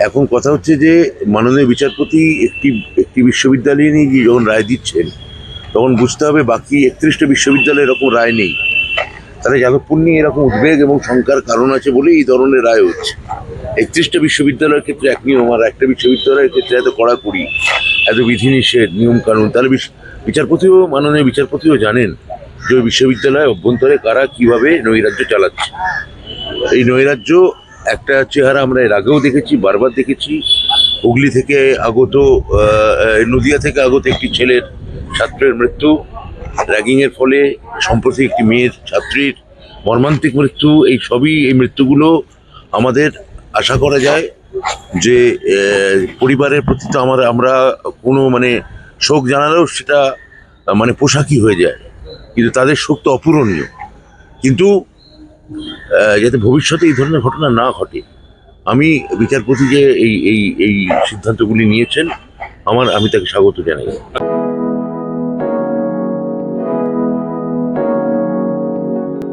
এখন কথা হচ্ছে যে মাননীয় বিচারপতি একটি একটি বিশ্ববিদ্যালয়ে নিয়ে গিয়ে যখন রায় দিচ্ছেন, তখন বুঝতে হবে বাকি 31টা বিশ্ববিদ্যালয়ে এরকম রায় নেই। তাহলে যাদবপুর নিয়ে এরকম উদ্বেগ এবং শঙ্কার কারণ আছে বলেই এই ধরনের রায় হচ্ছে। 31টা বিশ্ববিদ্যালয়ের ক্ষেত্রে এক নিয়ম, আর একটা বিশ্ববিদ্যালয়ের ক্ষেত্রে এত কড়াকড়ি, এত বিধিনিষেধ, নিয়ম কানুন। তাহলে মাননীয় বিচারপতিও জানেন যে ওই বিশ্ববিদ্যালয়ের অভ্যন্তরে কারা কিভাবে নৈরাজ্য চালাচ্ছে। এই নৈরাজ্য একটা চেহারা আমরা এর আগেও দেখেছি, বারবার দেখেছি। হুগলি থেকে আগত, নদিয়া থেকে আগত একটি ছেলের, ছাত্রের মৃত্যু, র্যাগিংয়ের ফলে সম্প্রতি একটি মেয়ের ছাত্রীর মর্মান্তিক মৃত্যু। এই মৃত্যুগুলো আমাদের আশা করা যায় যে পরিবারের প্রতি তো আমরা কোনো শোক জানালেও সেটা পোশাকি হয়ে যায়, কিন্তু তাদের শোক তো অপূরণীয়। কিন্তু যাতে ভবিষ্যতে এই ধরনের ঘটনা না ঘটে, আমি বিচারপতি যে এই এই এই সিদ্ধান্তগুলি নিয়েছেন, আমি তাকে স্বাগত জানাই।